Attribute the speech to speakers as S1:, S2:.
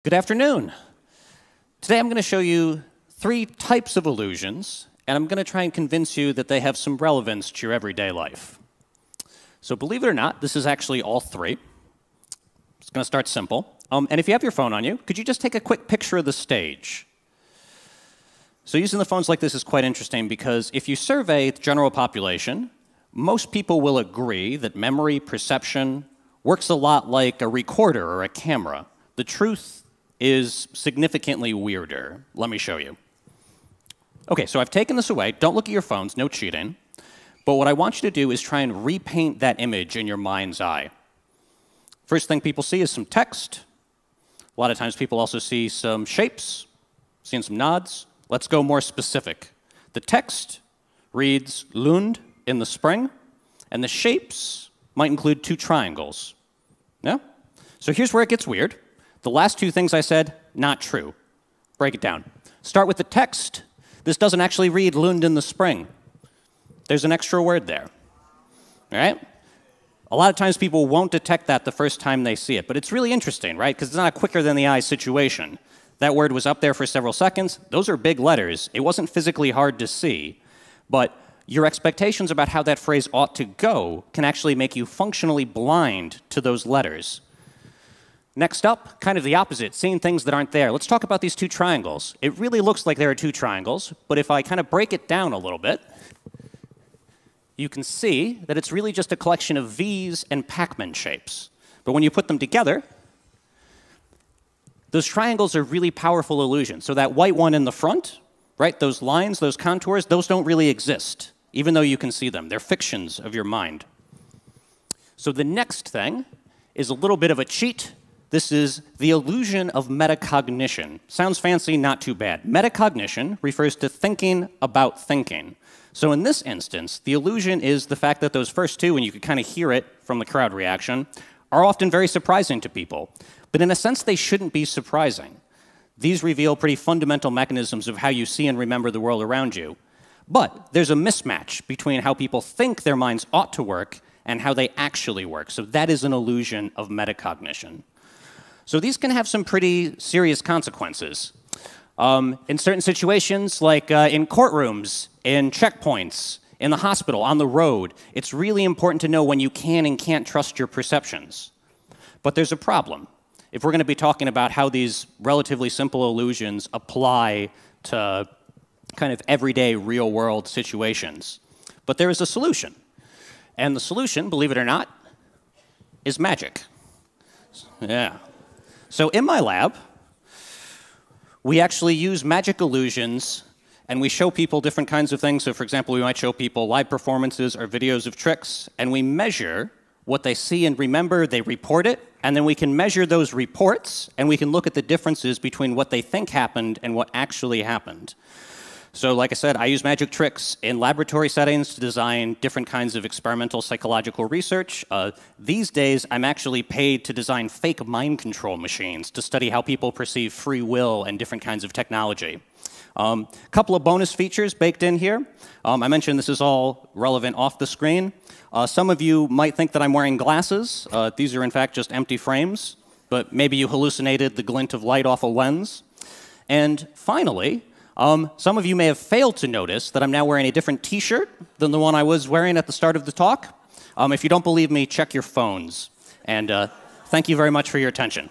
S1: Good afternoon. Today I'm going to show you 3 types of illusions, and I'm going to try and convince you that they have some relevance to your everyday life. So believe it or not, this is actually all 3. It's going to start simple. And if you have your phone on you, could you just take a quick picture of the stage? So using the phones like this is quite interesting because if you survey the general population, most people will agree that memory perception works a lot like a recorder or a camera. The truth is significantly weirder. Let me show you. Okay, so I've taken this away. Don't look at your phones, no cheating. But what I want you to do is try and repaint that image in your mind's eye. First thing people see is some text. A lot of times people also see some shapes, seeing some nods. Let's go more specific. The text reads Lund in the spring, and the shapes might include 2 triangles. Yeah? So here's where it gets weird. The last 2 things I said, not true. Break it down. Start with the text. This doesn't actually read Lund in the spring. There's an extra word there. All right? A lot of times people won't detect that the first time they see it, but it's really interesting, right? Because it's not a quicker than the eye situation. That word was up there for several seconds. Those are big letters. It wasn't physically hard to see, but your expectations about how that phrase ought to go can actually make you functionally blind to those letters. Next up, kind of the opposite, seeing things that aren't there. Let's talk about these 2 triangles. It really looks like there are 2 triangles, but if I kind of break it down a little bit, you can see that it's really just a collection of V's and Pac-Man shapes. But when you put them together, those triangles are really powerful illusions. So that white one in the front, right, those lines, those contours, those don't really exist, even though you can see them. They're fictions of your mind. So the next thing is a little bit of a cheat. This is the illusion of metacognition. Sounds fancy, not too bad. Metacognition refers to thinking about thinking. So in this instance, the illusion is the fact that those first 2, and you can kind of hear it from the crowd reaction, are often very surprising to people. But in a sense, they shouldn't be surprising. These reveal pretty fundamental mechanisms of how you see and remember the world around you. But there's a mismatch between how people think their minds ought to work and how they actually work. So that is an illusion of metacognition. So these can have some pretty serious consequences. In certain situations, like in courtrooms, in checkpoints, in the hospital, on the road, it's really important to know when you can and can't trust your perceptions. But there's a problem. If we're going to be talking about how these relatively simple illusions apply to kind of everyday real-world situations. But there is a solution. And the solution, believe it or not, is magic. Yeah. So in my lab, we actually use magic illusions, and we show people different kinds of things. So for example, we might show people live performances or videos of tricks, and we measure what they see and remember, they report it, and then we can measure those reports, and we can look at the differences between what they think happened and what actually happened. So like I said, I use magic tricks in laboratory settings to design different kinds of experimental psychological research. These days, I'm actually paid to design fake mind control machines to study how people perceive free will and different kinds of technology. A couple of bonus features baked in here. I mentioned this is all relevant off the screen. Some of you might think that I'm wearing glasses. These are in fact just empty frames, but maybe you hallucinated the glint of light off a lens. And finally, some of you may have failed to notice that I'm now wearing a different t-shirt than the one I was wearing at the start of the talk. If you don't believe me, check your phones. And thank you very much for your attention.